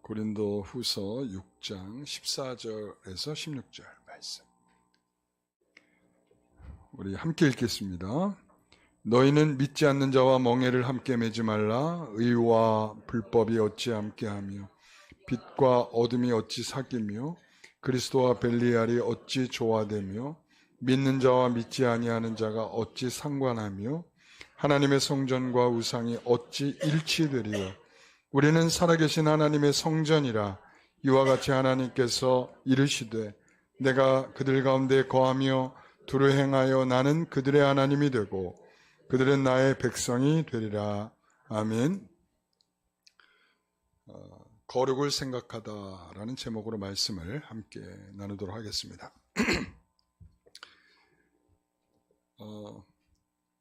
고린도 후서 6장 14절에서 16절 말씀. 우리 함께 읽겠습니다. 너희는 믿지 않는 자와 멍에를 함께 매지 말라. 의와 불법이 어찌 함께하며 빛과 어둠이 어찌 사귀며 그리스도와 벨리알이 어찌 조화되며 믿는 자와 믿지 아니하는 자가 어찌 상관하며 하나님의 성전과 우상이 어찌 일치되리요. 우리는 살아계신 하나님의 성전이라. 이와 같이 하나님께서 이르시되 내가 그들 가운데 거하며 두루 행하여 나는 그들의 하나님이 되고 그들은 나의 백성이 되리라. 아멘. 거룩을 생각하다라는 제목으로 말씀을 함께 나누도록 하겠습니다.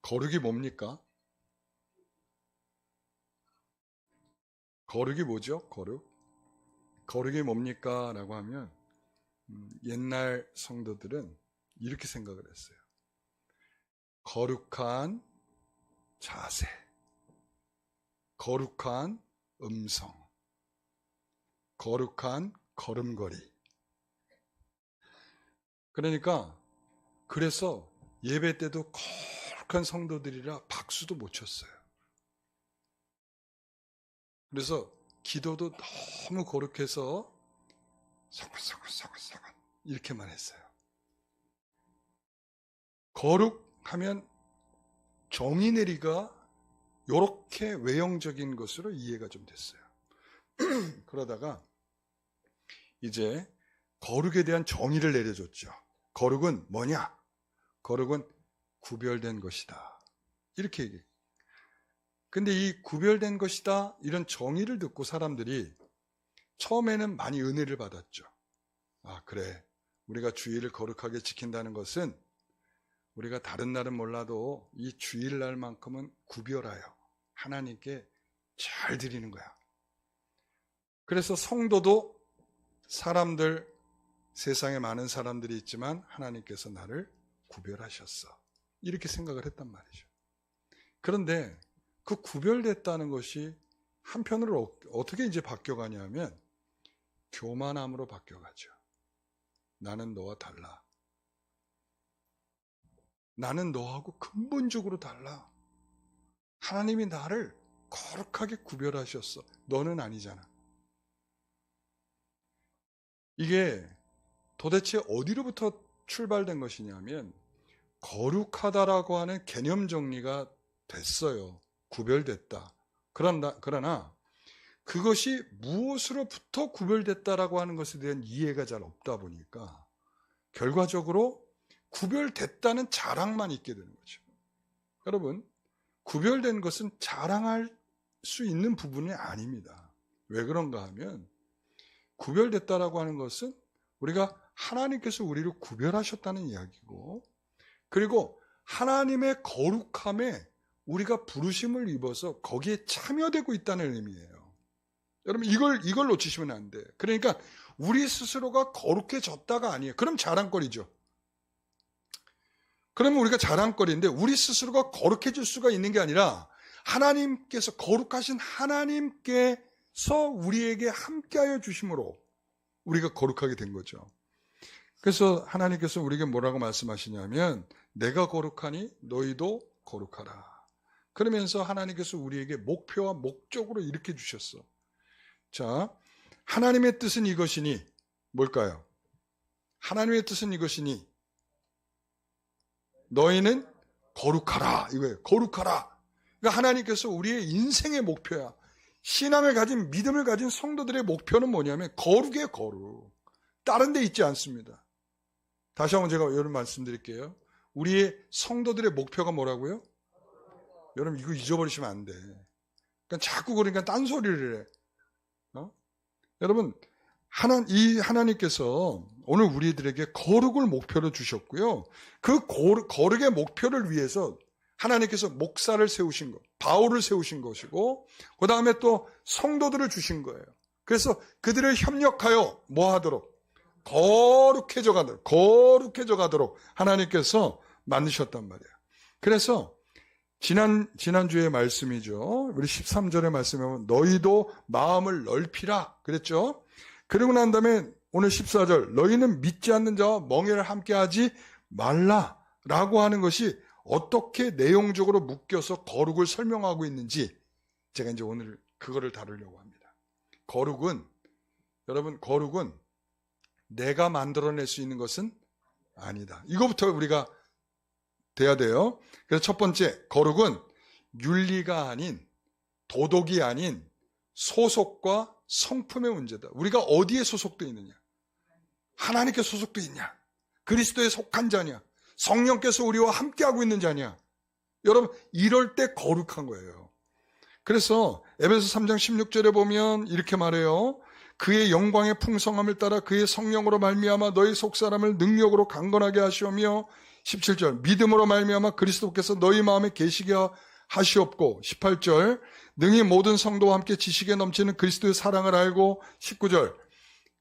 거룩이 뭡니까? 거룩이 뭐죠? 거룩이 뭡니까? 라고 하면 옛날 성도들은 이렇게 생각을 했어요. 거룩한 자세, 거룩한 음성, 거룩한 걸음걸이. 그래서 예배 때도 거룩한 성도들이라 박수도 못 쳤어요. 그래서 기도도 너무 거룩해서 서글서글 이렇게만 했어요. 거룩하면 정의 내리가 이렇게 외형적인 것으로 이해가 좀 됐어요. 그러다가 이제 거룩에 대한 정의를 내려줬죠. 거룩은 뭐냐? 거룩은 구별된 것이다. 이렇게 얘기해요. 근데 이 구별된 것이다 이런 정의를 듣고 사람들이 처음에는 많이 은혜를 받았죠. 아, 그래. 우리가 주일을 거룩하게 지킨다는 것은 우리가 다른 날은 몰라도 이 주일날만큼은 구별하여 하나님께 잘 드리는 거야. 그래서 성도도 사람들, 세상에 많은 사람들이 있지만 하나님께서 나를 구별하셨어. 이렇게 생각을 했단 말이죠. 그런데 그 구별됐다는 것이 한편으로 어떻게 이제 바뀌어가냐면 교만함으로 바뀌어가죠. 나는 너와 달라. 나는 너하고 근본적으로 달라. 하나님이 나를 거룩하게 구별하셨어. 너는 아니잖아. 이게 도대체 어디로부터 출발된 것이냐면 거룩하다라고 하는 개념 정리가 됐어요. 구별됐다. 그러나 그것이 무엇으로부터 구별됐다라고 하는 것에 대한 이해가 잘 없다 보니까 결과적으로 구별됐다는 자랑만 있게 되는 거죠. 여러분, 구별된 것은 자랑할 수 있는 부분이 아닙니다. 왜 그런가 하면 구별됐다라고 하는 것은 우리가 하나님께서 우리를 구별하셨다는 이야기고, 그리고 하나님의 거룩함에 우리가 부르심을 입어서 거기에 참여되고 있다는 의미예요. 여러분, 이걸 놓치시면 안 돼. 그러니까 우리 스스로가 거룩해졌다가 아니에요. 그럼 자랑거리죠. 그러면 우리가 자랑거리인데 우리 스스로가 거룩해질 수가 있는 게 아니라 하나님께서, 거룩하신 하나님께서 우리에게 함께하여 주심으로 우리가 거룩하게 된 거죠. 그래서 하나님께서 우리에게 뭐라고 말씀하시냐면 내가 거룩하니 너희도 거룩하라. 그러면서 하나님께서 우리에게 목표와 목적으로 이렇게 주셨어. 자, 하나님의 뜻은 이것이니 뭘까요? 하나님의 뜻은 이것이니 너희는 거룩하라. 이거예요. 거룩하라. 그러니까 하나님께서 우리의 인생의 목표야. 신앙을 가진, 믿음을 가진 성도들의 목표는 뭐냐면 거룩이에요. 거룩. 다른 데 있지 않습니다. 다시 한번 제가 여러분 말씀드릴게요. 우리의 성도들의 목표가 뭐라고요? 여러분 이거 잊어버리시면 안 돼. 그러니까 자꾸 그러니까 딴소리를 해. 여러분, 하나님께서 오늘 우리들에게 거룩을 목표로 주셨고요. 그 거룩의 목표를 위해서 하나님께서 목사를 세우신 것, 바울을 세우신 것이고, 그 다음에 또 성도들을 주신 거예요. 그래서 그들을 협력하여 뭐 하도록? 거룩해져 가도록 하나님께서 만드셨단 말이에요. 그래서 지난주의 말씀이죠. 우리 13절의 말씀에 보면 너희도 마음을 넓히라 그랬죠. 그러고 난 다음에 오늘 14절 너희는 믿지 않는 자와 멍에를 함께하지 말라라고 하는 것이 어떻게 내용적으로 묶여서 거룩을 설명하고 있는지 제가 이제 오늘 그거를 다루려고 합니다. 여러분 거룩은 내가 만들어낼 수 있는 것은 아니다. 이거부터 우리가 돼야 돼요. 그래서 첫 번째, 거룩은 윤리가 아닌, 도덕이 아닌 소속과 성품의 문제다. 우리가 어디에 소속되어 있느냐? 하나님께 소속되어 있냐? 그리스도에 속한 자냐? 성령께서 우리와 함께하고 있는 자냐? 여러분, 이럴 때 거룩한 거예요. 그래서 에베소 3장 16절에 보면 이렇게 말해요. 그의 영광의 풍성함을 따라 그의 성령으로 말미암아 너희 속사람을 능력으로 강건하게 하시오며 17절 믿음으로 말미암아 그리스도께서 너희 마음에 계시게 하시옵고 18절 능히 모든 성도와 함께 지식에 넘치는 그리스도의 사랑을 알고 19절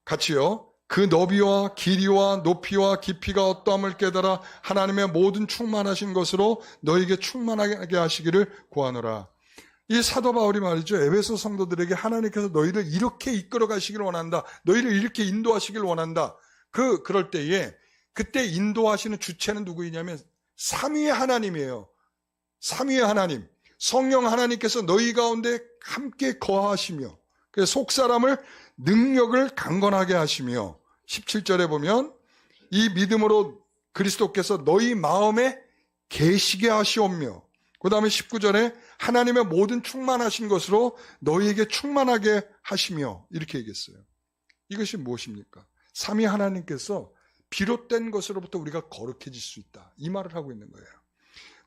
같이요. 그 너비와 길이와 높이와 깊이가 어떠함을 깨달아 하나님의 모든 충만하신 것으로 너희에게 충만하게 하시기를 구하노라. 이 사도 바울이 말이죠. 에베소 성도들에게 하나님께서 너희를 이렇게 이끌어 가시길 원한다. 너희를 이렇게 인도하시길 원한다. 그럴 때에 그때 인도하시는 주체는 누구이냐면 삼위의 하나님이에요. 삼위의 하나님. 성령 하나님께서 너희 가운데 함께 거하시며 속사람을 능력을 강건하게 하시며 17절에 보면 이 믿음으로 그리스도께서 너희 마음에 계시게 하시오며 그 다음에 19절에 하나님의 모든 충만하신 것으로 너희에게 충만하게 하시며 이렇게 얘기했어요. 이것이 무엇입니까? 삼위 하나님께서 비롯된 것으로부터 우리가 거룩해질 수 있다. 이 말을 하고 있는 거예요.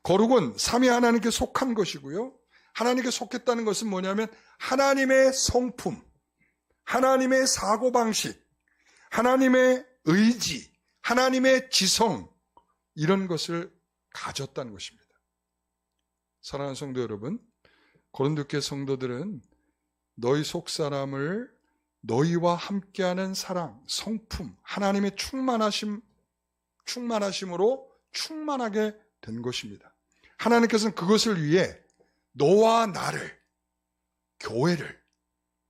거룩은 삼위 하나님께 속한 것이고요. 하나님께 속했다는 것은 뭐냐면 하나님의 성품, 하나님의 사고방식, 하나님의 의지, 하나님의 지성 이런 것을 가졌다는 것입니다. 사랑하는 성도 여러분, 고린도교회 성도들은 너희 속사람을 너희와 함께하는 사랑, 성품, 하나님의 충만하심으로 충만하게 된 것입니다. 하나님께서는 그것을 위해 너와 나를, 교회를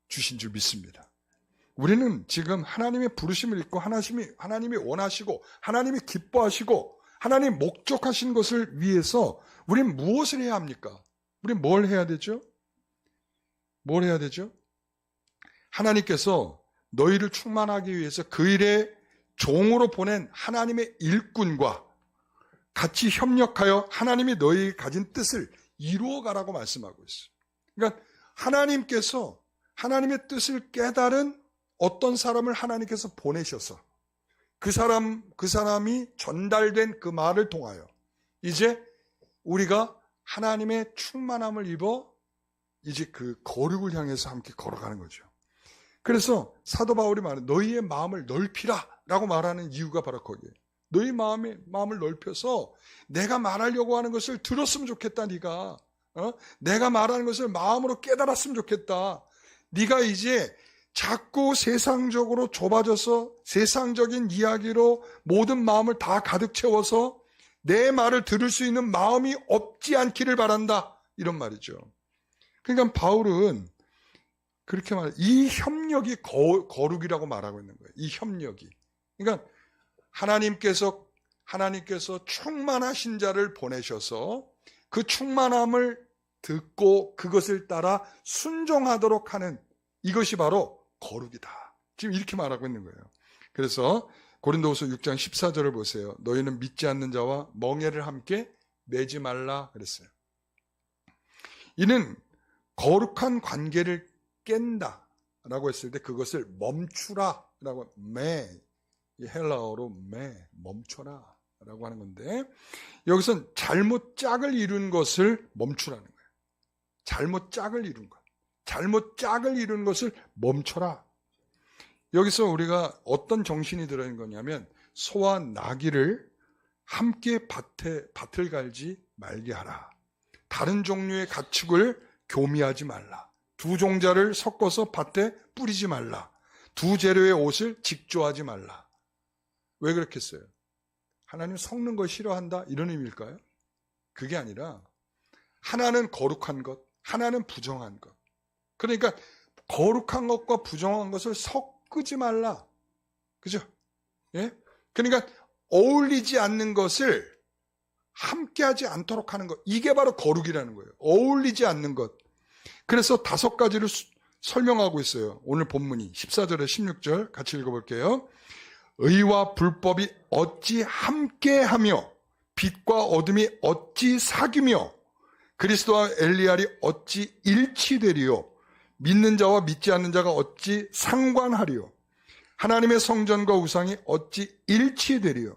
주신 줄 믿습니다. 우리는 지금 하나님의 부르심을 입고 하나님이 원하시고 하나님이 기뻐하시고 하나님 목적하신 것을 위해서 우리는 무엇을 해야 합니까? 우리는 뭘 해야 되죠? 뭘 해야 되죠? 하나님께서 너희를 충만하기 위해서 그 일에 종으로 보낸 하나님의 일꾼과 같이 협력하여 하나님이 너희에게 가진 뜻을 이루어가라고 말씀하고 있어요. 그러니까 하나님께서 하나님의 뜻을 깨달은 어떤 사람을 하나님께서 보내셔서 그 사람이 전달된 그 말을 통하여 이제 우리가 하나님의 충만함을 입어 이제 그 거룩을 향해서 함께 걸어가는 거죠. 그래서 사도 바울이 말하는 너희의 마음을 넓히라 라고 말하는 이유가 바로 거기에요. 너희 마음을 넓혀서 내가 말하려고 하는 것을 들었으면 좋겠다. 네가 내가 말하는 것을 마음으로 깨달았으면 좋겠다. 네가 이제 자꾸 세상적으로 좁아져서 세상적인 이야기로 모든 마음을 다 가득 채워서 내 말을 들을 수 있는 마음이 없지 않기를 바란다. 이런 말이죠. 그러니까 바울은 그렇게 말해요. 이 협력이 거룩이라고 말하고 있는 거예요. 이 협력이. 그러니까 하나님께서 충만하신 자를 보내셔서 그 충만함을 듣고 그것을 따라 순종하도록 하는 이것이 바로 거룩이다. 지금 이렇게 말하고 있는 거예요. 그래서 고린도후서 6장 14절을 보세요. 너희는 믿지 않는 자와 멍에를 함께 매지 말라 그랬어요. 이는 거룩한 관계를 깬다 라고 했을 때 그것을 멈추라 라고 헬라어로 멈춰라 라고 하는 건데 여기서는 잘못 짝을 이룬 것을 멈추라는 거예요. 잘못 짝을 이룬 것. 잘못 짝을 이룬 것을 멈춰라. 여기서 우리가 어떤 정신이 들어있는 거냐면 소와 나귀를 함께 밭을 갈지 말게 하라. 다른 종류의 가축을 교미하지 말라. 두 종자를 섞어서 밭에 뿌리지 말라. 두 재료의 옷을 직조하지 말라. 왜 그렇겠어요? 하나님 섞는 걸 싫어한다? 이런 의미일까요? 그게 아니라 하나는 거룩한 것, 하나는 부정한 것. 그러니까 거룩한 것과 부정한 것을 섞지 말라. 그죠? 예? 그러니까 어울리지 않는 것을 함께하지 않도록 하는 것. 이게 바로 거룩이라는 거예요. 어울리지 않는 것. 그래서 5가지를 설명하고 있어요. 오늘 본문이 14절에 16절 같이 읽어볼게요. 의와 불법이 어찌 함께하며 빛과 어둠이 어찌 사귀며 그리스도와 엘리알이 어찌 일치되리요. 믿는 자와 믿지 않는 자가 어찌 상관하리요. 하나님의 성전과 우상이 어찌 일치되리요.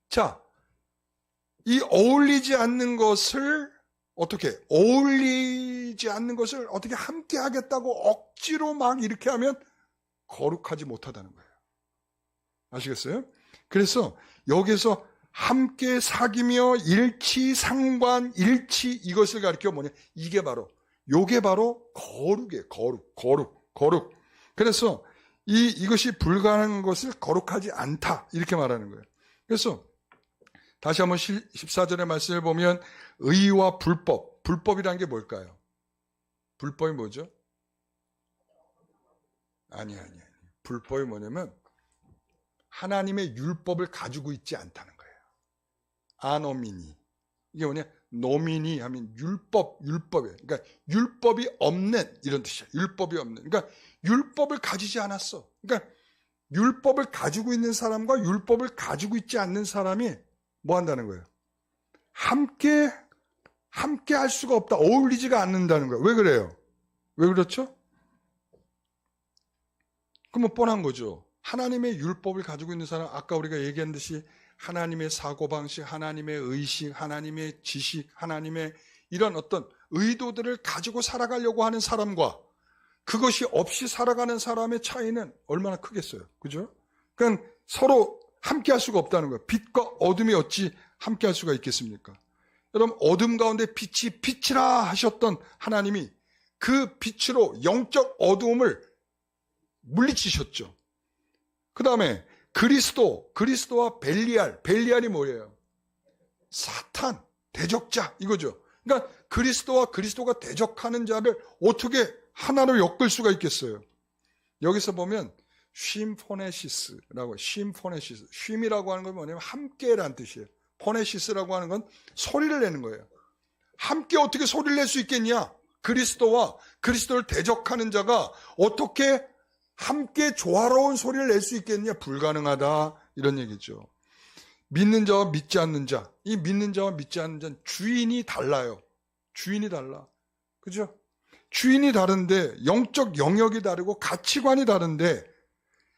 자, 이 어울리지 않는 것을 어떻게 함께 하겠다고 억지로 막 이렇게 하면 거룩하지 못하다는 거예요. 아시겠어요? 그래서 여기서 함께 사귀며 일치, 상관, 일치 이것을 가리켜 뭐냐? 요게 바로 거룩이에요. 거룩. 그래서 이것이 불가능한 것을 거룩하지 않다 이렇게 말하는 거예요. 그래서 다시 한번 14절의 말씀을 보면 의와 불법이란 게 뭘까요? 불법이 뭐죠? 아니. 불법이 뭐냐면 하나님의 율법을 가지고 있지 않다는 거예요. 아노미니. 이게 뭐냐? 노미니 하면 율법이에요. 그러니까 율법이 없는 이런 뜻이야. 율법이 없는. 그러니까 율법을 가지지 않았어. 그러니까 율법을 가지고 있는 사람과 율법을 가지고 있지 않는 사람이 뭐 한다는 거예요? 함께 할 수가 없다. 어울리지가 않는다는 거예요. 왜 그래요? 왜 그렇죠? 그러면 뻔한 거죠. 하나님의 율법을 가지고 있는 사람, 아까 우리가 얘기한 듯이 하나님의 사고방식, 하나님의 의식, 하나님의 지식, 하나님의 이런 어떤 의도들을 가지고 살아가려고 하는 사람과 그것이 없이 살아가는 사람의 차이는 얼마나 크겠어요. 그죠? 그러니까 서로 함께 할 수가 없다는 거예요. 빛과 어둠이 어찌 함께 할 수가 있겠습니까? 여러분, 어둠 가운데 빛이 빛이라 하셨던 하나님이 그 빛으로 영적 어두움을 물리치셨죠. 그 다음에 그리스도와 벨리알이 뭐예요? 사탄, 대적자 이거죠. 그러니까 그리스도가 대적하는 자를 어떻게 하나로 엮을 수가 있겠어요? 여기서 보면 쉼이라고 하는 건 뭐냐면 함께라는 뜻이에요. 포네시스라고 하는 건 소리를 내는 거예요. 함께 어떻게 소리를 낼 수 있겠냐? 그리스도를 대적하는 자가 어떻게 함께 조화로운 소리를 낼 수 있겠냐? 불가능하다 이런 얘기죠. 믿는 자와 믿지 않는 자, 이 믿는 자와 믿지 않는 자는 주인이 달라요. 주인이 달라. 그죠? 주인이 다른데 영적 영역이 다르고 가치관이 다른데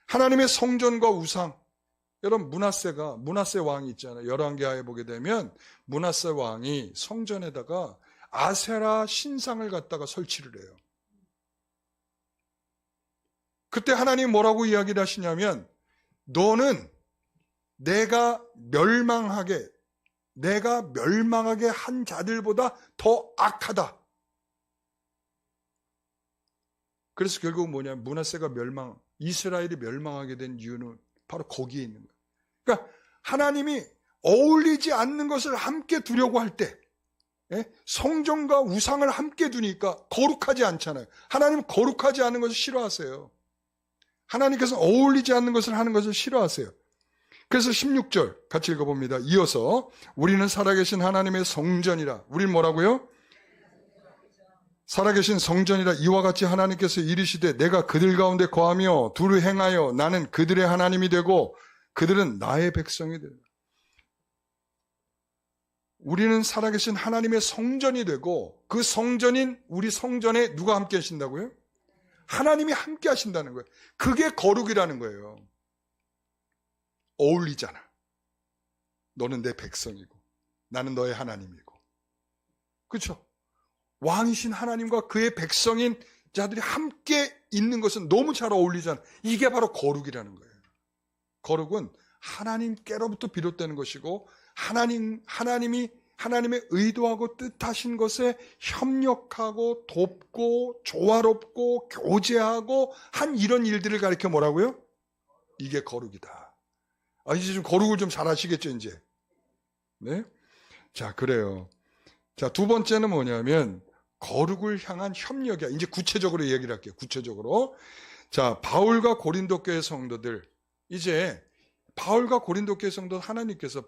하나님의 성전과 우상, 여러분 므낫세 왕이 있잖아요. 열왕기하에 보게 되면 므낫세 왕이 성전에다가 아세라 신상을 갖다가 설치를 해요. 그때 하나님 뭐라고 이야기를 하시냐면 너는 내가 멸망하게 한 자들보다 더 악하다. 그래서 결국 뭐냐면 므낫세가 이스라엘이 멸망하게 된 이유는 바로 거기에 있는 거예요. 그러니까 하나님이 어울리지 않는 것을 함께 두려고 할 때 성전과 우상을 함께 두니까 거룩하지 않잖아요. 하나님은 거룩하지 않은 것을 싫어하세요. 하나님께서 어울리지 않는 것을 하는 것을 싫어하세요. 그래서 16절 같이 읽어봅니다. 이어서 우리는 살아계신 하나님의 성전이라. 우린 뭐라고요? 살아계신 성전이라. 이와 같이 하나님께서 이르시되 내가 그들 가운데 거하며 두루 행하여 나는 그들의 하나님이 되고 그들은 나의 백성이 되리라. 우리는 살아계신 하나님의 성전이 되고 그 성전인 우리 성전에 누가 함께 하신다고요? 하나님이 함께 하신다는 거예요. 그게 거룩이라는 거예요. 어울리잖아. 너는 내 백성이고 나는 너의 하나님이고. 그렇죠? 왕이신 하나님과 그의 백성인 자들이 함께 있는 것은 너무 잘 어울리잖아. 이게 바로 거룩이라는 거예요. 거룩은 하나님께로부터 비롯되는 것이고 하나님의 의도하고 뜻하신 것에 협력하고 돕고 조화롭고 교제하고 한 이런 일들을 가리켜 뭐라고요? 이게 거룩이다. 이제 좀 거룩을 좀 잘 아시겠죠, 이제? 네? 자, 그래요. 자, 두 번째는 뭐냐면 거룩을 향한 협력이야. 이제 구체적으로 얘기를 할게요. 구체적으로. 자, 바울과 고린도 교회 성도들, 이제 바울과 고린도 교회 성도 하나님께서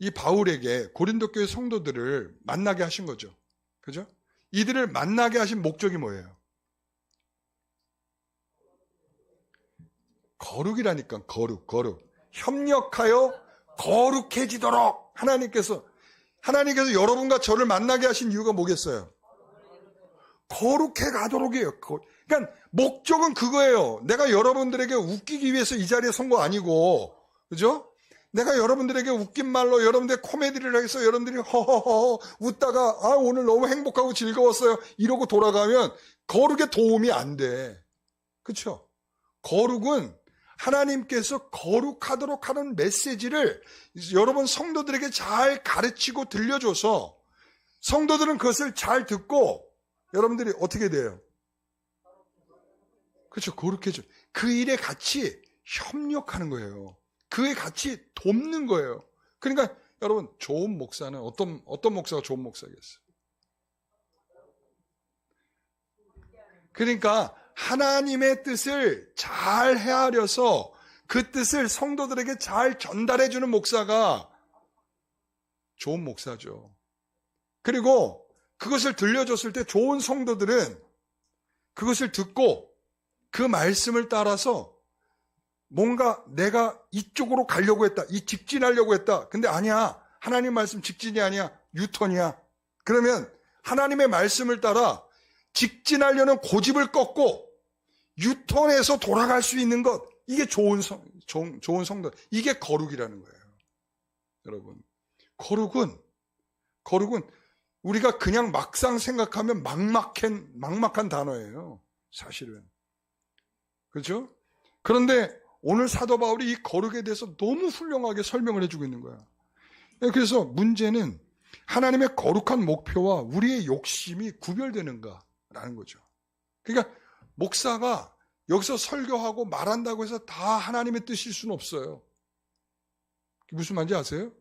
이 바울에게 고린도 교회 성도들을 만나게 하신 거죠. 그죠? 이들을 만나게 하신 목적이 뭐예요? 거룩이라니까. 거룩. 협력하여 거룩해지도록 하나님께서 여러분과 저를 만나게 하신 이유가 뭐겠어요? 거룩해 가도록이에요. 그러니까 목적은 그거예요. 내가 여러분들에게 웃기기 위해서 이 자리에 선 거 아니고, 그죠? 내가 여러분들에게 웃긴 말로 여러분들의 코미디를 해서 여러분들이 허허허 웃다가 오늘 너무 행복하고 즐거웠어요 이러고 돌아가면 거룩에 도움이 안 돼. 그렇죠? 거룩은 하나님께서 거룩하도록 하는 메시지를 여러분 성도들에게 잘 가르치고 들려줘서 성도들은 그것을 잘 듣고 여러분들이 어떻게 돼요? 그렇죠. 거룩해져. 그 일에 같이 협력하는 거예요. 그에 같이 돕는 거예요. 그러니까 여러분 좋은 목사는 어떤 목사가 좋은 목사겠어요? 그러니까 하나님의 뜻을 잘 헤아려서 그 뜻을 성도들에게 잘 전달해주는 목사가 좋은 목사죠. 그리고 그것을 들려줬을 때 좋은 성도들은 그것을 듣고 그 말씀을 따라서 뭔가 내가 이쪽으로 가려고 했다. 직진하려고 했다. 근데 아니야. 하나님 말씀 직진이 아니야. 유턴이야. 그러면 하나님의 말씀을 따라 직진하려는 고집을 꺾고 유턴해서 돌아갈 수 있는 것. 이게 좋은 성도. 이게 거룩이라는 거예요. 여러분. 거룩은 우리가 그냥 막상 생각하면 막막한 단어예요. 사실은. 그렇죠? 그런데 오늘 사도 바울이 이 거룩에 대해서 너무 훌륭하게 설명을 해주고 있는 거야. 그래서 문제는 하나님의 거룩한 목표와 우리의 욕심이 구별되는가라는 거죠. 그러니까 목사가 여기서 설교하고 말한다고 해서 다 하나님의 뜻일 수는 없어요. 무슨 말인지 아세요?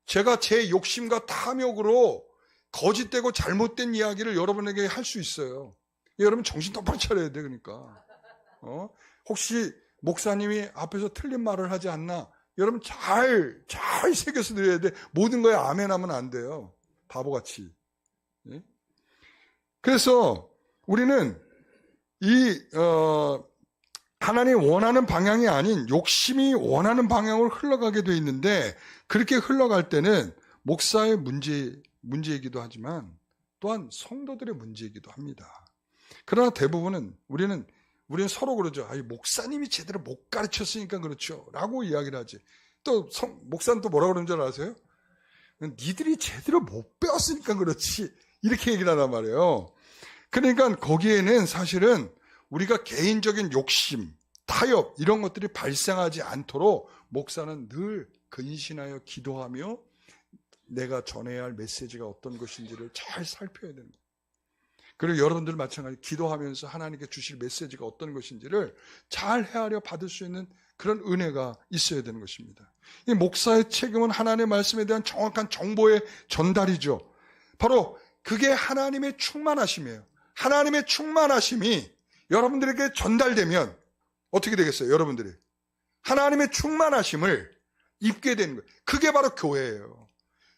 제가 제 욕심과 탐욕으로 거짓되고 잘못된 이야기를 여러분에게 할 수 있어요. 여러분 정신 똑바로 차려야 돼. 그러니까 혹시 목사님이 앞에서 틀린 말을 하지 않나? 여러분 잘 새겨서 드려야 돼. 모든 거에 아멘 하면 안 돼요. 바보같이. 예? 그래서 우리는 하나님 원하는 방향이 아닌 욕심이 원하는 방향으로 흘러가게 돼 있는데 그렇게 흘러갈 때는 목사의 문제이기도 하지만 또한 성도들의 문제이기도 합니다. 그러나 대부분은 우리는 서로 그러죠. 목사님이 제대로 못 가르쳤으니까 그렇죠. 라고 이야기를 하지. 또 목사는 또 뭐라고 그러는 줄 아세요? 니들이 제대로 못 배웠으니까 그렇지. 이렇게 얘기를 하단 말이에요. 그러니까 거기에는 사실은 우리가 개인적인 욕심, 타협 이런 것들이 발생하지 않도록 목사는 늘 근신하여 기도하며 내가 전해야 할 메시지가 어떤 것인지를 잘 살펴야 되는 거예요. 그리고 여러분들 마찬가지 기도하면서 하나님께 주실 메시지가 어떤 것인지를 잘 헤아려 받을 수 있는 그런 은혜가 있어야 되는 것입니다. 이 목사의 책임은 하나님의 말씀에 대한 정확한 정보의 전달이죠. 바로 그게 하나님의 충만하심이에요. 하나님의 충만하심이 여러분들에게 전달되면 어떻게 되겠어요? 여러분들이 하나님의 충만하심을 입게 되는 거예요. 그게 바로 교회예요.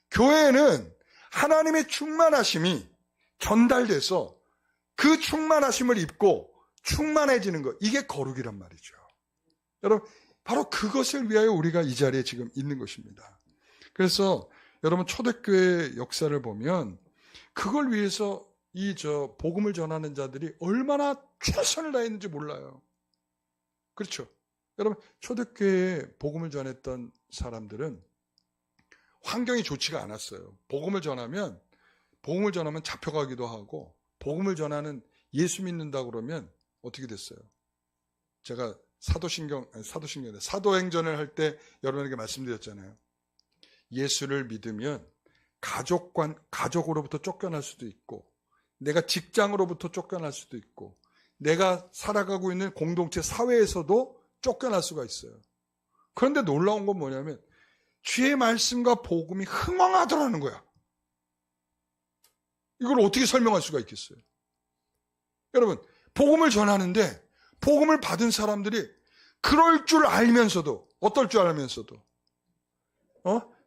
교회는 하나님의 충만하심이 전달돼서 그 충만하심을 입고 충만해지는 것, 이게 거룩이란 말이죠. 여러분, 바로 그것을 위하여 우리가 이 자리에 지금 있는 것입니다. 그래서 여러분 초대교회 역사를 보면 그걸 위해서 복음을 전하는 자들이 얼마나 최선을 다했는지 몰라요. 그렇죠? 여러분 초대교회에 복음을 전했던 사람들은 환경이 좋지가 않았어요. 복음을 전하면 잡혀가기도 하고 복음을 전하는 예수 믿는다고 그러면 어떻게 됐어요? 제가 사도행전을 할 때 여러분에게 말씀드렸잖아요. 예수를 믿으면 가족으로부터 쫓겨날 수도 있고 내가 직장으로부터 쫓겨날 수도 있고 내가 살아가고 있는 공동체 사회에서도 쫓겨날 수가 있어요. 그런데 놀라운 건 뭐냐면 주의 말씀과 복음이 흥왕하더라는 거야. 이걸 어떻게 설명할 수가 있겠어요? 여러분, 복음을 전하는데 복음을 받은 사람들이 그럴 줄 알면서도, 어떨 줄 알면서도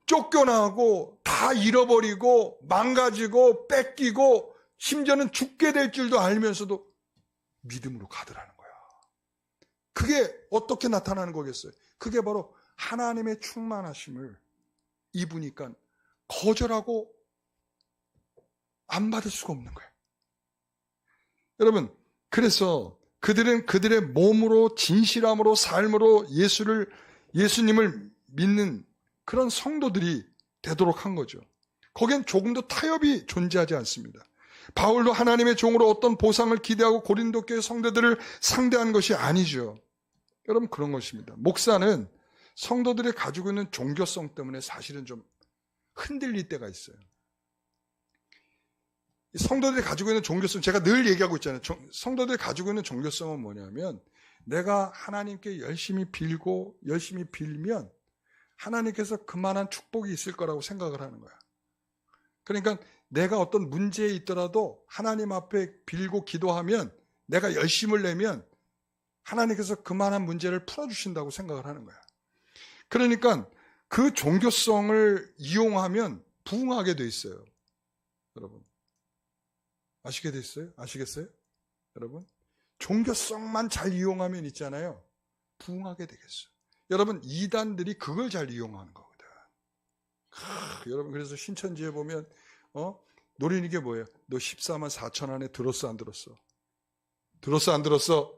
쫓겨나고 다 잃어버리고 망가지고 뺏기고 심지어는 죽게 될 줄도 알면서도 믿음으로 가더라는 거야. 그게 어떻게 나타나는 거겠어요? 그게 바로 하나님의 충만하심을 입으니까 거절하고 안 받을 수가 없는 거예요. 여러분, 그래서 그들은 그들의 몸으로 진실함으로 삶으로 예수님을 믿는 그런 성도들이 되도록 한 거죠. 거기엔 조금도 타협이 존재하지 않습니다. 바울도 하나님의 종으로 어떤 보상을 기대하고 고린도 교회 성도들을 상대한 것이 아니죠. 여러분, 그런 것입니다. 목사는 성도들이 가지고 있는 종교성 때문에 사실은 좀 흔들릴 때가 있어요. 성도들이 가지고 있는 종교성, 제가 늘 얘기하고 있잖아요. 성도들이 가지고 있는 종교성은 뭐냐면, 내가 하나님께 열심히 빌고 열심히 빌면 하나님께서 그만한 축복이 있을 거라고 생각을 하는 거야. 그러니까 내가 어떤 문제에 있더라도 하나님 앞에 빌고 기도하면, 내가 열심을 내면 하나님께서 그만한 문제를 풀어주신다고 생각을 하는 거야. 그러니까 그 종교성을 이용하면 부흥하게 돼 있어요. 여러분, 아시게 됐어요? 아시겠어요? 여러분, 종교성만 잘 이용하면 있잖아요, 부흥하게 되겠어요. 여러분, 이단들이 그걸 잘 이용하는 거거든. 여러분, 그래서 신천지에 보면 노리는 게 뭐예요? 너 14만 4천 안에 들었어 안 들었어? 들었어 안 들었어?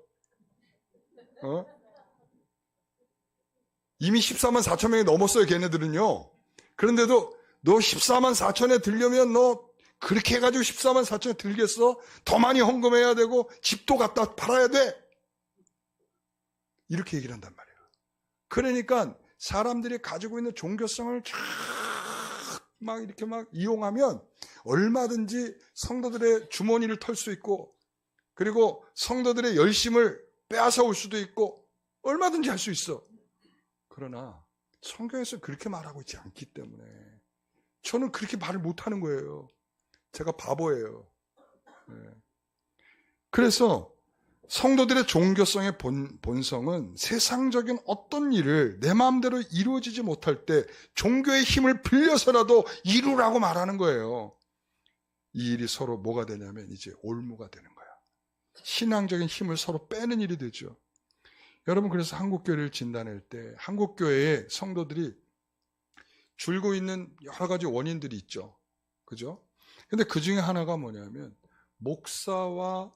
이미 14만 4천 명이 넘었어요, 걔네들은요. 그런데도 너 14만 4천에 들려면 너 그렇게 해가지고 14만 4천에 들겠어? 더 많이 헌금해야 되고 집도 갖다 팔아야 돼. 이렇게 얘기를 한단 말이에요. 그러니까 사람들이 가지고 있는 종교성을 막 이렇게 막 이용하면 얼마든지 성도들의 주머니를 털 수 있고, 그리고 성도들의 열심을 빼앗아 올 수도 있고 얼마든지 할 수 있어. 그러나 성경에서 그렇게 말하고 있지 않기 때문에 저는 그렇게 말을 못하는 거예요. 제가 바보예요. 그래서 성도들의 종교성의 본성은 세상적인 어떤 일을 내 마음대로 이루어지지 못할 때 종교의 힘을 빌려서라도 이루라고 말하는 거예요. 이 일이 서로 뭐가 되냐면 이제 올무가 되는 거야. 신앙적인 힘을 서로 빼는 일이 되죠. 여러분, 그래서 한국교회를 진단할 때 한국교회의 성도들이 줄고 있는 여러 가지 원인들이 있죠. 그죠? 근데 그 중에 하나가 뭐냐면 목사의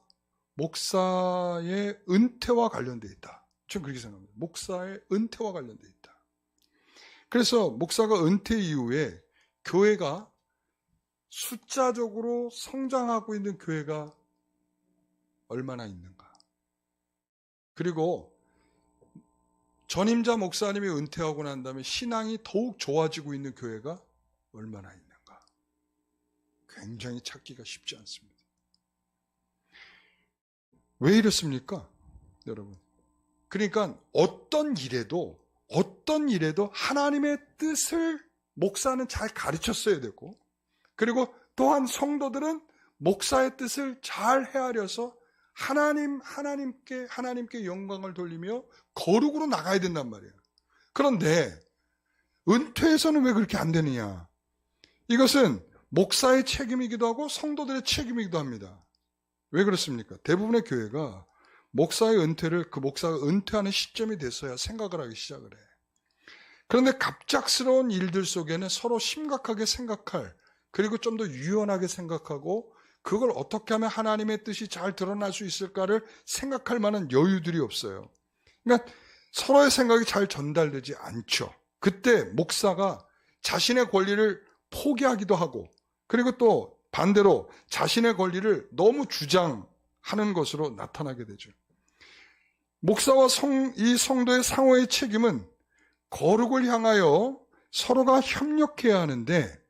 은퇴와 관련되어 있다. 저는 그렇게 생각합니다. 목사의 은퇴와 관련되어 있다. 그래서 목사가 은퇴 이후에 교회가 숫자적으로 성장하고 있는 교회가 얼마나 있는가. 그리고 전임자 목사님이 은퇴하고 난 다음에 신앙이 더욱 좋아지고 있는 교회가 얼마나 있는가. 굉장히 찾기가 쉽지 않습니다. 왜 이렇습니까, 여러분? 그러니까 어떤 일에도 하나님의 뜻을 목사는 잘 가르쳤어야 되고, 그리고 또한 성도들은 목사의 뜻을 잘 헤아려서 하나님께 영광을 돌리며 거룩으로 나가야 된단 말이에요. 그런데 은퇴에서는 왜 그렇게 안 되느냐? 이것은 목사의 책임이기도 하고 성도들의 책임이기도 합니다. 왜 그렇습니까? 대부분의 교회가 목사의 은퇴를 그 목사가 은퇴하는 시점이 돼서야 생각을 하기 시작을 해. 그런데 갑작스러운 일들 속에는 서로 심각하게 생각할, 그리고 좀 더 유연하게 생각하고 그걸 어떻게 하면 하나님의 뜻이 잘 드러날 수 있을까를 생각할 만한 여유들이 없어요. 그러니까 서로의 생각이 잘 전달되지 않죠. 그때 목사가 자신의 권리를 포기하기도 하고, 그리고 또 반대로 자신의 권리를 너무 주장하는 것으로 나타나게 되죠. 목사와 이 성도의 상호의 책임은 거룩을 향하여 서로가 협력해야 하는데,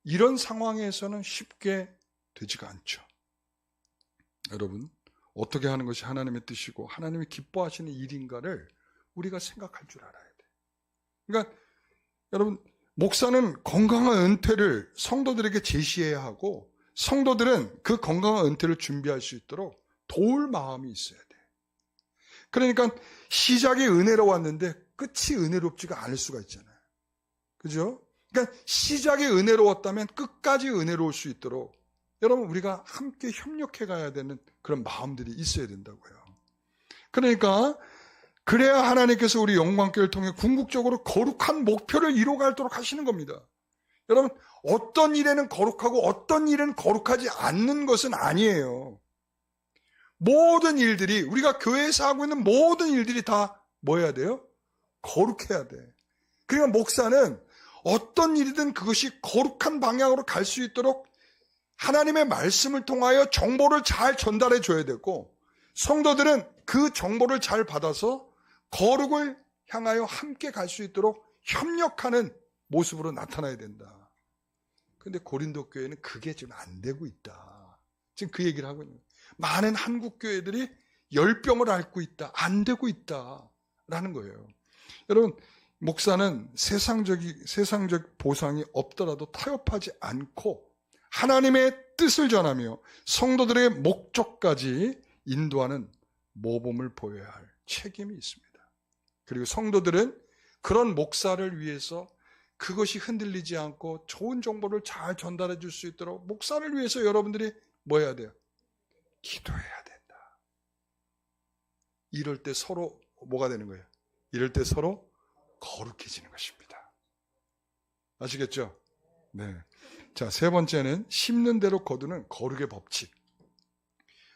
이런 상황에서는 쉽게 되지가 않죠. 여러분, 어떻게 하는 것이 하나님의 뜻이고 하나님이 기뻐하시는 일인가를 우리가 생각할 줄 알아야 돼요. 그러니까 여러분, 목사는 건강한 은퇴를 성도들에게 제시해야 하고, 성도들은 그 건강한 은퇴를 준비할 수 있도록 도울 마음이 있어야 돼. 그러니까 시작이 은혜로웠는데 끝이 은혜롭지가 않을 수가 있잖아요. 그죠? 그러니까 시작이 은혜로웠다면 끝까지 은혜로울 수 있도록 여러분 우리가 함께 협력해 가야 되는 그런 마음들이 있어야 된다고요. 그러니까 그래야 하나님께서 우리 영광교회를 통해 궁극적으로 거룩한 목표를 이루어가도록 하시는 겁니다. 여러분 어떤 일에는 거룩하고 어떤 일에는 거룩하지 않는 것은 아니에요. 모든 일들이 우리가 교회에서 하고 있는 모든 일들이 다 뭐 해야 돼요? 거룩해야 돼. 그러니까 목사는 어떤 일이든 그것이 거룩한 방향으로 갈 수 있도록 하나님의 말씀을 통하여 정보를 잘 전달해 줘야 되고 성도들은 그 정보를 잘 받아서 거룩을 향하여 함께 갈 수 있도록 협력하는 모습으로 나타나야 된다. 그런데 고린도 교회는 그게 좀 안 되고 있다. 지금 그 얘기를 하고 있는 거예요. 많은 한국 교회들이 열병을 앓고 있다. 안 되고 있다라는 거예요. 여러분 목사는 세상적 보상이 없더라도 타협하지 않고 하나님의 뜻을 전하며 성도들의 목적까지 인도하는 모범을 보여야 할 책임이 있습니다. 그리고 성도들은 그런 목사를 위해서 그것이 흔들리지 않고 좋은 정보를 잘 전달해 줄 수 있도록 목사를 위해서 여러분들이 뭐 해야 돼요? 기도해야 된다. 이럴 때 서로 뭐가 되는 거예요? 이럴 때 서로 거룩해지는 것입니다. 아시겠죠? 네. 자, 세 번째는 심는 대로 거두는 거룩의 법칙.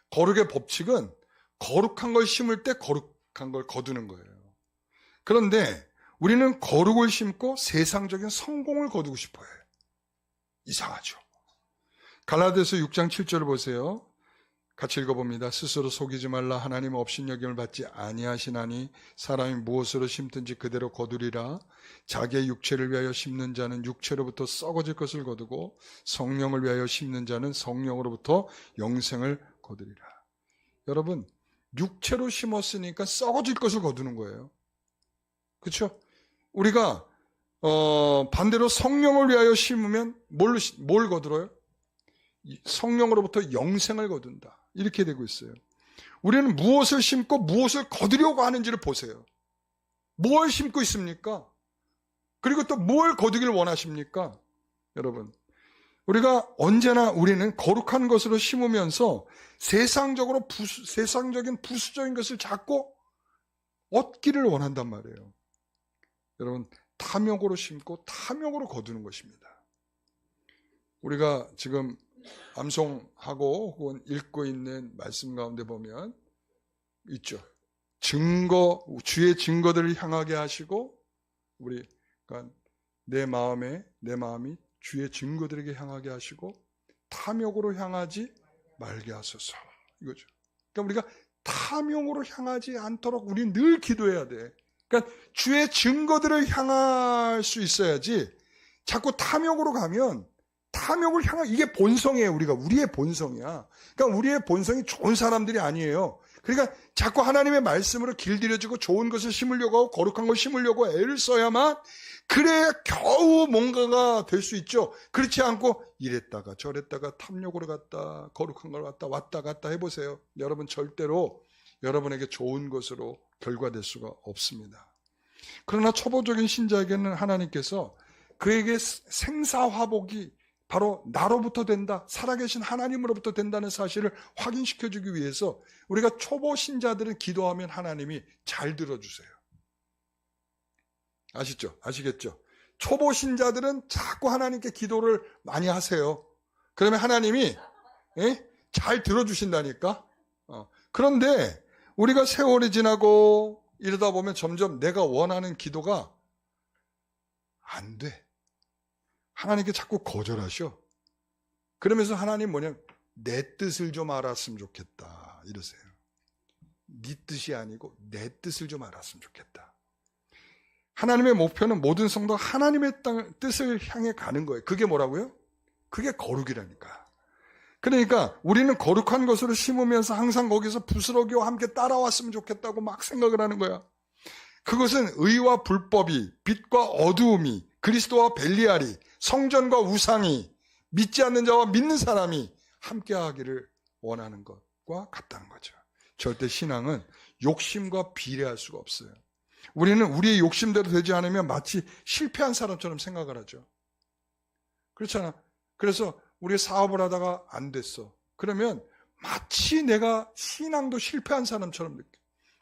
거룩의 법칙은 거룩한 걸 심을 때 거룩한 걸 거두는 거예요. 그런데 우리는 거룩을 심고 세상적인 성공을 거두고 싶어요. 이상하죠? 갈라디아서 6장 7절을 보세요. 같이 읽어봅니다. 스스로 속이지 말라. 하나님 업신여김을 받지 아니하시나니 사람이 무엇으로 심든지 그대로 거두리라. 자기의 육체를 위하여 심는 자는 육체로부터 썩어질 것을 거두고 성령을 위하여 심는 자는 성령으로부터 영생을 거두리라. 여러분 육체로 심었으니까 썩어질 것을 거두는 거예요. 그렇죠? 우리가 반대로 성령을 위하여 심으면 뭘 거두어요? 성령으로부터 영생을 거둔다. 이렇게 되고 있어요. 우리는 무엇을 심고 무엇을 거두려고 하는지를 보세요. 뭘 심고 있습니까? 그리고 또 뭘 거두기를 원하십니까? 여러분, 우리가 언제나 우리는 거룩한 것으로 심으면서 세상적인 부수적인 것을 자꾸 얻기를 원한단 말이에요. 여러분, 탐욕으로 심고 탐욕으로 거두는 것입니다. 우리가 지금 암송하고 혹은 읽고 있는 말씀 가운데 보면 있죠. 주의 증거들을 향하게 하시고 그러니까 내 마음이 주의 증거들에게 향하게 하시고 탐욕으로 향하지 말게 하소서. 이거죠. 그러니까 우리가 탐욕으로 향하지 않도록 우리는 늘 기도해야 돼. 그러니까 주의 증거들을 향할 수 있어야지 자꾸 탐욕으로 가면 탐욕을 이게 본성이에요. 우리의 본성이야. 그러니까 우리의 본성이 좋은 사람들이 아니에요. 그러니까 자꾸 하나님의 말씀으로 길들여지고 좋은 것을 심으려고 하고 거룩한 걸 심으려고 애를 써야만 그래야 겨우 뭔가가 될 수 있죠. 그렇지 않고 이랬다가 저랬다가 탐욕으로 갔다 거룩한 걸 갔다 왔다 갔다 해보세요. 여러분 절대로 여러분에게 좋은 것으로 결과될 수가 없습니다. 그러나 초보적인 신자에게는 하나님께서 그에게 생사화복이 바로 나로부터 된다, 살아계신 하나님으로부터 된다는 사실을 확인시켜주기 위해서 우리가 초보 신자들은 기도하면 하나님이 잘 들어주세요. 아시죠? 아시겠죠? 초보 신자들은 자꾸 하나님께 기도를 많이 하세요. 그러면 하나님이 잘 들어주신다니까. 그런데 우리가 세월이 지나고 이러다 보면 점점 내가 원하는 기도가 안 돼. 하나님께 자꾸 거절하셔. 그러면서 하나님 내 뜻을 좀 알았으면 좋겠다 이러세요. 네 뜻이 아니고 내 뜻을 좀 알았으면 좋겠다. 하나님의 목표는 모든 성도가 하나님의 뜻을 향해 가는 거예요. 그게 뭐라고요? 그게 거룩이라니까. 그러니까 우리는 거룩한 것으로 심으면서 항상 거기서 부스러기와 함께 따라왔으면 좋겠다고 막 생각을 하는 거야. 그것은 의와 불법이, 빛과 어두움이, 그리스도와 벨리알이, 성전과 우상이 믿지 않는 자와 믿는 사람이 함께하기를 원하는 것과 같다는 거죠. 절대 신앙은 욕심과 비례할 수가 없어요. 우리는 우리의 욕심대로 되지 않으면 마치 실패한 사람처럼 생각을 하죠. 그렇잖아. 그래서 우리가 사업을 하다가 안 됐어. 그러면 마치 내가 신앙도 실패한 사람처럼 느껴.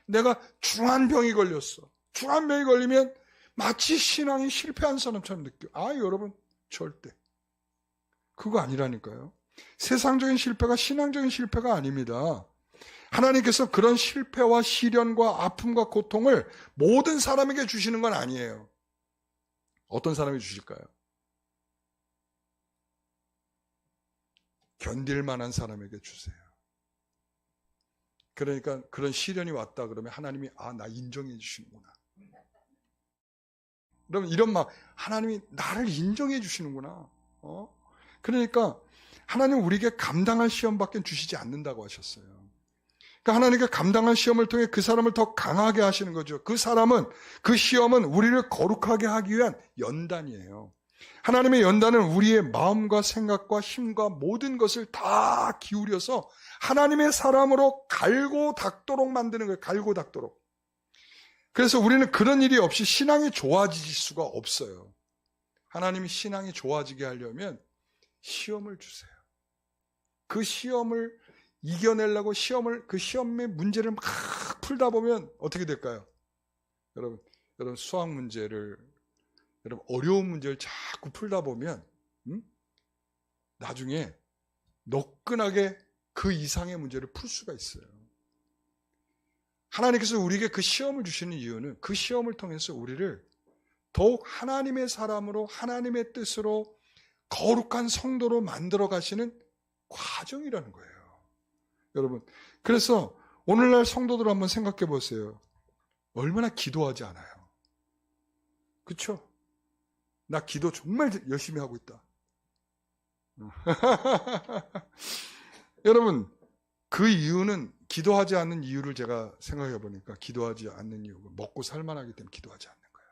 내가 중환병이 걸렸어. 중환병이 걸리면 마치 신앙이 실패한 사람처럼 느껴. 여러분, 절대 그거 아니라니까요. 세상적인 실패가 신앙적인 실패가 아닙니다. 하나님께서 그런 실패와 시련과 아픔과 고통을 모든 사람에게 주시는 건 아니에요. 어떤 사람에게 주실까요? 견딜 만한 사람에게 주세요. 그러니까 그런 시련이 왔다 그러면 하나님이 나 인정해 주시는구나. 여러분, 이런 말, 하나님이 나를 인정해 주시는구나. 그러니까 하나님 우리에게 감당할 시험밖에 주시지 않는다고 하셨어요. 그러니까 하나님께 감당한 시험을 통해 그 사람을 더 강하게 하시는 거죠. 그 시험은 우리를 거룩하게 하기 위한 연단이에요. 하나님의 연단은 우리의 마음과 생각과 힘과 모든 것을 다 기울여서 하나님의 사람으로 갈고 닦도록 만드는 거예요. 갈고 닦도록. 그래서 우리는 그런 일이 없이 신앙이 좋아질 수가 없어요. 하나님이 신앙이 좋아지게 하려면 시험을 주세요. 그 시험을 이겨내려고 그 시험의 문제를 막 풀다 보면 어떻게 될까요? 여러분 수학 문제를, 여러분 어려운 문제를 자꾸 풀다 보면 나중에 너끈하게 그 이상의 문제를 풀 수가 있어요. 하나님께서 우리에게 그 시험을 주시는 이유는 그 시험을 통해서 우리를 더욱 하나님의 사람으로 하나님의 뜻으로 거룩한 성도로 만들어 가시는 과정이라는 거예요. 여러분, 그래서 오늘날 성도들 한번 생각해 보세요. 얼마나 기도하지 않아요? 그렇죠? 나 기도 정말 열심히 하고 있다. 여러분, 그 이유는 기도하지 않는 이유를 제가 생각해 보니까 기도하지 않는 이유가 먹고 살만하기 때문에 기도하지 않는 거예요.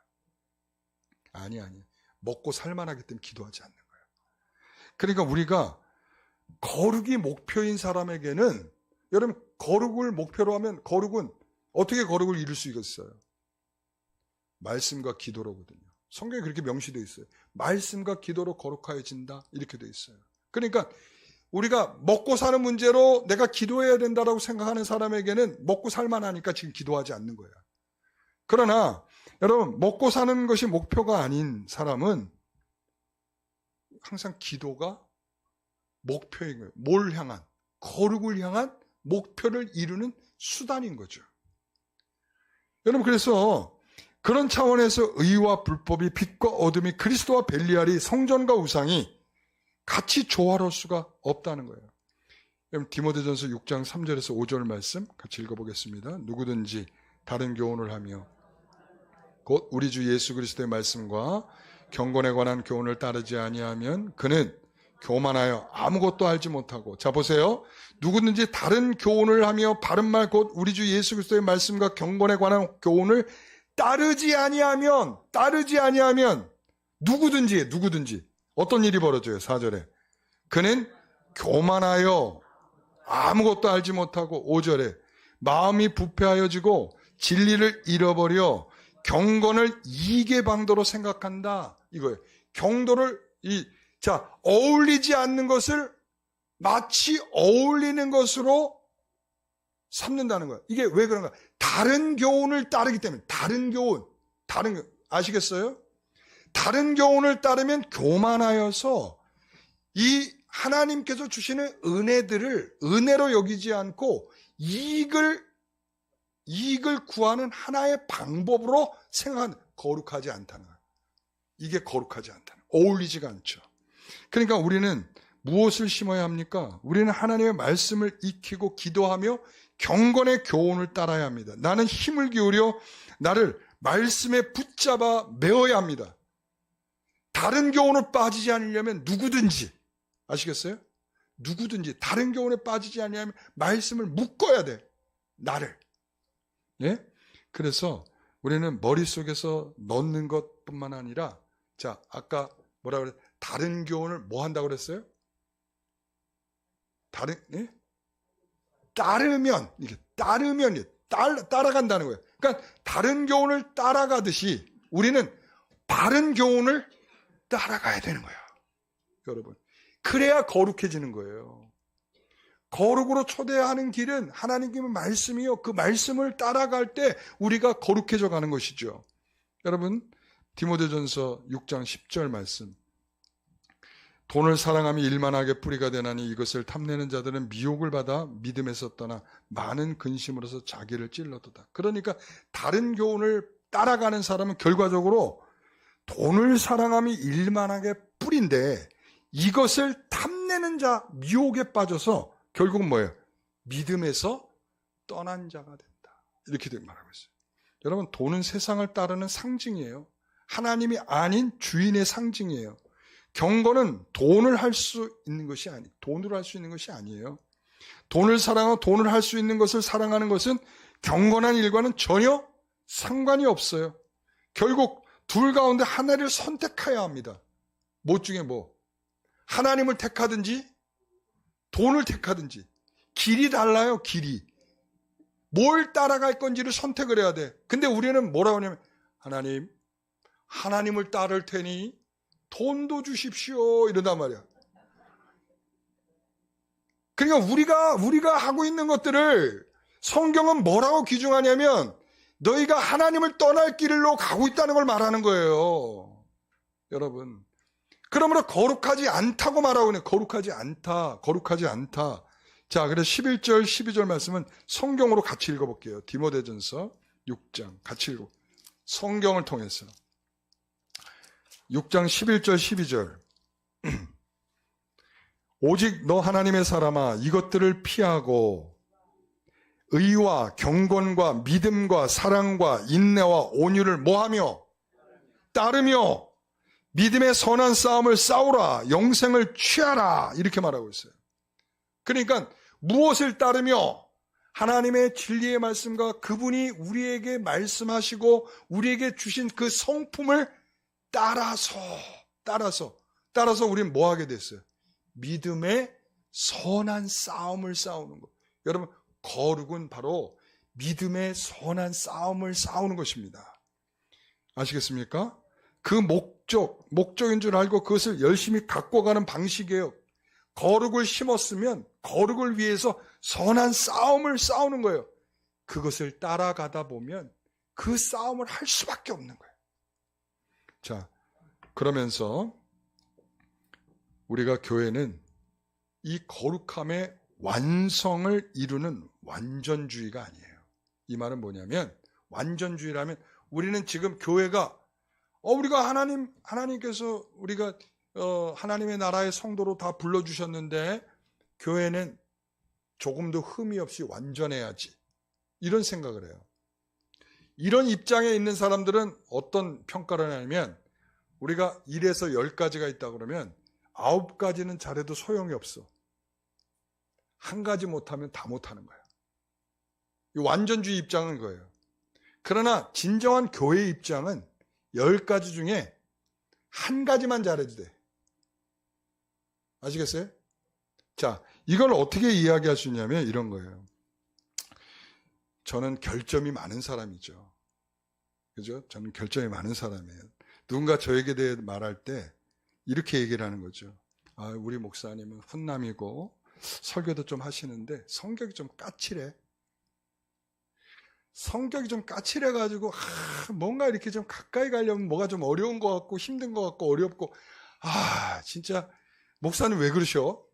아니. 먹고 살만하기 때문에 기도하지 않는 거예요. 그러니까 우리가 거룩이 목표인 사람에게는, 여러분 거룩을 목표로 하면 거룩은 어떻게 거룩을 이룰 수 있겠어요? 말씀과 기도로거든요. 성경에 그렇게 명시되어 있어요. 말씀과 기도로 거룩하여진다 이렇게 되어 있어요. 그러니까 우리가 먹고 사는 문제로 내가 기도해야 된다고 생각하는 사람에게는 먹고 살만하니까 지금 기도하지 않는 거예요. 그러나 여러분, 먹고 사는 것이 목표가 아닌 사람은 항상 기도가 목표인 거예요. 뭘 향한? 거룩을 향한 목표를 이루는 수단인 거죠. 여러분, 그래서 그런 차원에서 의와 불법이, 빛과 어둠이, 그리스도와 벨리알이, 성전과 우상이 같이 조화로울 수가 없다는 거예요. 여러분, 디모데전서 6장 3절에서 5절 말씀 같이 읽어보겠습니다. 누구든지 다른 교훈을 하며 곧 우리 주 예수 그리스도의 말씀과 경건에 관한 교훈을 따르지 아니하면 그는 교만하여 아무것도 알지 못하고, 자 보세요. 누구든지 다른 교훈을 하며 바른 말 곧 우리 주 예수 그리스도의 말씀과 경건에 관한 교훈을 따르지 아니하면 누구든지 어떤 일이 벌어져요? 4절에 그는 교만하여 아무것도 알지 못하고, 5절에 마음이 부패하여지고 진리를 잃어버려 경건을 이익의 방도로 생각한다 이거예요. 경도를 어울리지 않는 것을 마치 어울리는 것으로 삼는다는 거예요. 이게 왜 그런가? 다른 교훈을 따르기 때문에. 다른 교훈 아시겠어요? 다른 교훈을 따르면 교만하여서 이 하나님께서 주시는 은혜들을 은혜로 여기지 않고 이익을 구하는 하나의 방법으로 생각하는, 거룩하지 않다는 거예요. 이게 거룩하지 않다는 거예요. 어울리지가 않죠. 그러니까 우리는 무엇을 심어야 합니까? 우리는 하나님의 말씀을 익히고 기도하며 경건의 교훈을 따라야 합니다. 나는 힘을 기울여 나를 말씀에 붙잡아 메어야 합니다. 다른 교훈을 빠지지 않으려면 누구든지, 아시겠어요? 누구든지 다른 교훈에 빠지지 않으려면 말씀을 묶어야 돼. 나를. 예? 그래서 우리는 머릿속에서 넣는 것뿐만 아니라, 자, 아까 뭐라 그래? 다른 교훈을 뭐 한다고 그랬어요? 예? 따르면, 이게 따르면, 따라간다는 거예요. 그러니까 다른 교훈을 따라가듯이 우리는 바른 교훈을 따라가야 되는 거야. 여러분. 그래야 거룩해지는 거예요. 거룩으로 초대하는 길은 하나님께 말씀이요. 그 말씀을 따라갈 때 우리가 거룩해져 가는 것이죠. 여러분, 디모데전서 6장 10절 말씀. 돈을 사랑하며 일만하게 뿌리가 되나니 이것을 탐내는 자들은 미혹을 받아 믿음에서 떠나 많은 근심으로서 자기를 찔러도다. 그러니까 다른 교훈을 따라가는 사람은 결과적으로 돈을 사랑하며 일만하게 뿌린데 이것을 탐내는 자 미혹에 빠져서 결국은 뭐예요? 믿음에서 떠난 자가 된다. 이렇게 말하고 있어요. 여러분, 돈은 세상을 따르는 상징이에요. 하나님이 아닌 주인의 상징이에요. 경건은 돈을 할 수 있는 것이 돈으로 할 수 있는 것이 아니에요. 돈을 사랑하고 돈을 할 수 있는 것을 사랑하는 것은 경건한 일과는 전혀 상관이 없어요. 결국 둘 가운데 하나를 선택해야 합니다. 뭐 중에 뭐? 하나님을 택하든지 돈을 택하든지. 길이 달라요, 길이. 뭘 따라갈 건지를 선택을 해야 돼. 근데 우리는 뭐라고 하냐면 하나님을 따를 테니 돈도 주십시오 이러단 말이야. 그러니까 우리가 하고 있는 것들을 성경은 뭐라고 규정하냐면 너희가 하나님을 떠날 길로 가고 있다는 걸 말하는 거예요. 여러분, 그러므로 거룩하지 않다고 말하고 있는 거룩하지 않다. 자, 그래서 11절 12절 말씀은 성경으로 같이 읽어볼게요. 디모데전서 6장 같이 읽어. 성경을 통해서 6장 11절 12절 오직 너 하나님의 사람아 이것들을 피하고 의와 경건과 믿음과 사랑과 인내와 온유를 뭐하며 따르며 믿음의 선한 싸움을 싸우라 영생을 취하라 이렇게 말하고 있어요. 그러니까 무엇을 따르며 하나님의 진리의 말씀과 그분이 우리에게 말씀하시고 우리에게 주신 그 성품을 따라서 우리는 뭐 하게 됐어요? 믿음의 선한 싸움을 싸우는 것. 여러분, 거룩은 바로 믿음의 선한 싸움을 싸우는 것입니다. 아시겠습니까? 그 목적인 줄 알고 그것을 열심히 갖고 가는 방식이에요. 거룩을 심었으면 거룩을 위해서 선한 싸움을 싸우는 거예요. 그것을 따라가다 보면 그 싸움을 할 수밖에 없는 거예요. 자, 그러면서 우리가 교회는 이 거룩함의 완성을 이루는 완전주의가 아니에요. 이 말은 뭐냐면 완전주의라면 우리는 지금 교회가 우리가 하나님께서 우리가 하나님의 나라의 성도로 다 불러주셨는데 교회는 조금도 흠이 없이 완전해야지 이런 생각을 해요. 이런 입장에 있는 사람들은 어떤 평가를 하냐면 우리가 1에서 10가지가 있다 그러면 9가지는 잘해도 소용이 없어. 한 가지 못하면 다 못하는 거야. 이 완전주의 입장은 그거예요. 그러나 진정한 교회의 입장은 10가지 중에 한 가지만 잘해도 돼. 아시겠어요? 자, 이걸 어떻게 이야기할 수 있냐면 이런 거예요. 저는 결점이 많은 사람이죠. 그죠? 저는 결점이 많은 사람이에요. 누군가 저에게 대해 말할 때 이렇게 얘기를 하는 거죠. 우리 목사님은 훈남이고 설교도 좀 하시는데 성격이 좀 까칠해. 성격이 좀 까칠해가지고 뭔가 이렇게 좀 가까이 가려면 뭐가 좀 어려운 것 같고 힘든 것 같고 어렵고 진짜 목사님 왜 그러셔?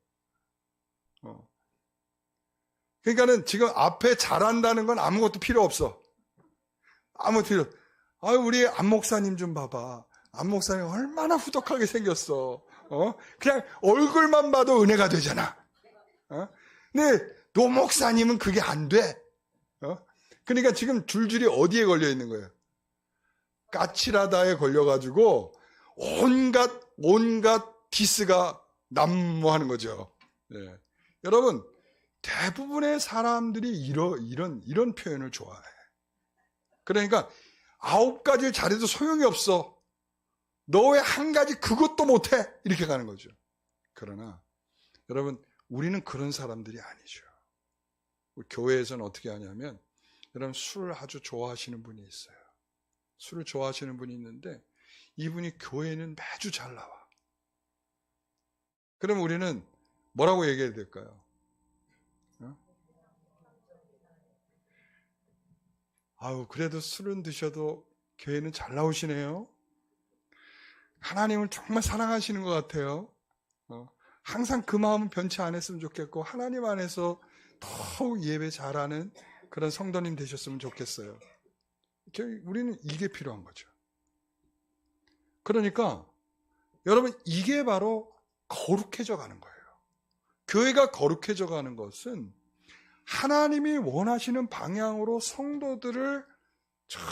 그러니까는 지금 앞에 잘한다는 건 아무것도 필요 없어. 아무 필요. 우리 안 목사님 좀 봐봐. 안 목사님 얼마나 후덕하게 생겼어. 그냥 얼굴만 봐도 은혜가 되잖아. 근데 노 목사님은 그게 안 돼. 그러니까 지금 줄줄이 어디에 걸려 있는 거예요? 까칠하다에 걸려가지고 온갖 디스가 난무하는 거죠. 네. 여러분, 대부분의 사람들이 이런 표현을 좋아해. 그러니까 9가지를 잘해도 소용이 없어. 너 왜 한 가지 그것도 못해? 이렇게 가는 거죠. 그러나 여러분, 우리는 그런 사람들이 아니죠. 우리 교회에서는 어떻게 하냐면, 여러분, 술을 아주 좋아하시는 분이 있어요. 술을 좋아하시는 분이 있는데 이분이 교회는 매주 잘 나와. 그럼 우리는 뭐라고 얘기해야 될까요? 아우, 그래도 술은 드셔도 교회는 잘 나오시네요. 하나님을 정말 사랑하시는 것 같아요. 항상 그 마음은 변치 않았으면 좋겠고, 하나님 안에서 더욱 예배 잘하는 그런 성도님 되셨으면 좋겠어요. 우리는 이게 필요한 거죠. 그러니까 여러분, 이게 바로 거룩해져 가는 거예요. 교회가 거룩해져 가는 것은 하나님이 원하시는 방향으로 성도들을 잘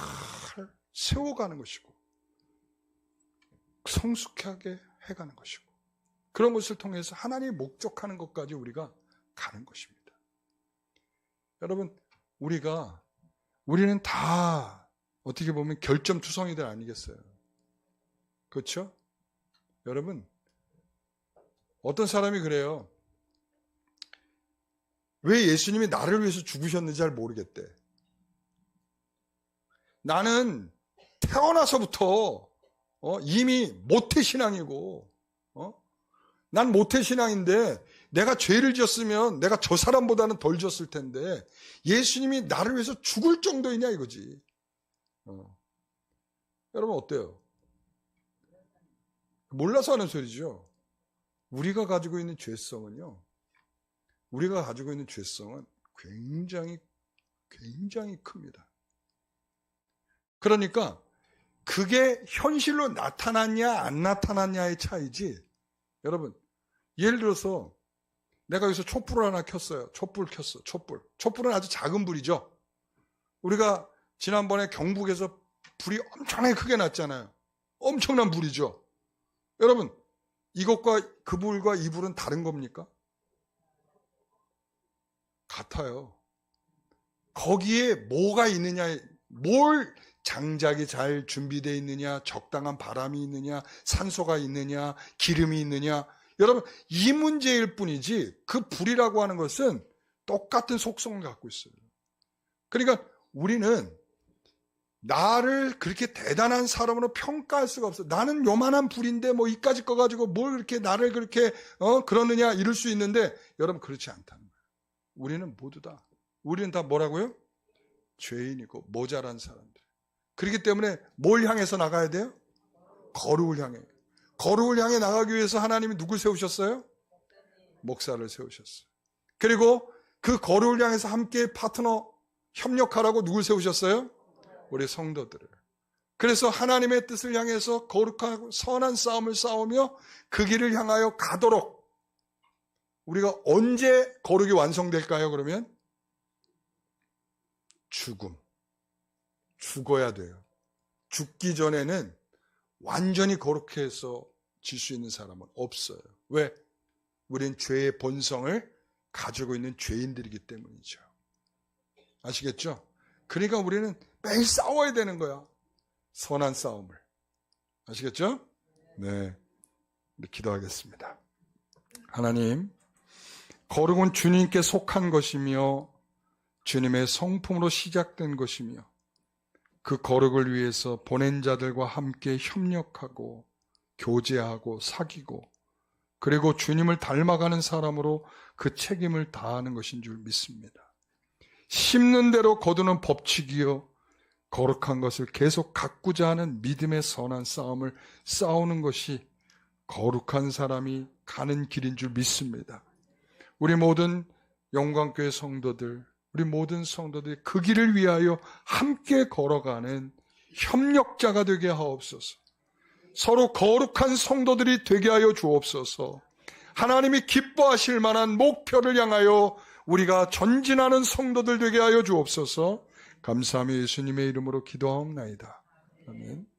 세워가는 것이고 성숙하게 해가는 것이고, 그런 것을 통해서 하나님이 목적하는 것까지 우리가 가는 것입니다. 여러분, 우리는 다 어떻게 보면 결점투성이들 아니겠어요? 그렇죠? 여러분, 어떤 사람이 그래요. 왜 예수님이 나를 위해서 죽으셨는지 잘 모르겠대. 나는 태어나서부터 이미 모태신앙이고, 난 모태신앙인데 내가 죄를 지었으면 내가 저 사람보다는 덜 지었을 텐데 예수님이 나를 위해서 죽을 정도이냐 이거지. 여러분 어때요? 몰라서 하는 소리죠. 우리가 가지고 있는 죄성은 굉장히 큽니다. 그러니까 그게 현실로 나타났냐 안 나타났냐의 차이지. 여러분, 예를 들어서 내가 여기서 촛불을 하나 켰어요. 촛불은 아주 작은 불이죠. 우리가 지난번에 경북에서 불이 엄청나게 크게 났잖아요. 엄청난 불이죠. 여러분, 이것과 그 불과 이 불은 다른 겁니까? 같아요. 거기에 뭐가 있느냐, 뭘 장작이 잘 준비되어 있느냐, 적당한 바람이 있느냐, 산소가 있느냐, 기름이 있느냐, 여러분, 이 문제일 뿐이지 그 불이라고 하는 것은 똑같은 속성을 갖고 있어요. 그러니까 우리는 나를 그렇게 대단한 사람으로 평가할 수가 없어. 나는 요만한 불인데 뭐 이까지 거 가지고 뭘 그렇게 나를 그렇게 그러느냐 이럴 수 있는데, 여러분 그렇지 않다는 거예요. 우리는 다 뭐라고요? 죄인이고 모자란 사람들. 그렇기 때문에 뭘 향해서 나가야 돼요? 거룩을 향해 나가기 위해서 하나님이 누굴 세우셨어요? 목사를 세우셨어요. 그리고 그 거룩을 향해서 함께 파트너 협력하라고 누굴 세우셨어요? 우리 성도들을. 그래서 하나님의 뜻을 향해서 거룩하고 선한 싸움을 싸우며 그 길을 향하여 가도록, 우리가 언제 거룩이 완성될까요? 그러면 죽어야 돼요. 죽기 전에는 완전히 거룩해서 질 수 있는 사람은 없어요. 왜? 우린 죄의 본성을 가지고 있는 죄인들이기 때문이죠. 아시겠죠? 그러니까 우리는 매일 싸워야 되는 거야. 선한 싸움을. 아시겠죠? 네. 기도하겠습니다. 하나님, 거룩은 주님께 속한 것이며 주님의 성품으로 시작된 것이며, 그 거룩을 위해서 보낸 자들과 함께 협력하고 교제하고 사귀고, 그리고 주님을 닮아가는 사람으로 그 책임을 다하는 것인 줄 믿습니다. 심는 대로 거두는 법칙이요, 거룩한 것을 계속 가꾸자 하는 믿음의 선한 싸움을 싸우는 것이 거룩한 사람이 가는 길인 줄 믿습니다. 우리 모든 영광교회 성도들, 우리 모든 성도들이 그 길을 위하여 함께 걸어가는 협력자가 되게 하옵소서. 서로 거룩한 성도들이 되게 하여 주옵소서. 하나님이 기뻐하실 만한 목표를 향하여 우리가 전진하는 성도들 되게 하여 주옵소서. 감사하며 예수님의 이름으로 기도하옵나이다. 아멘.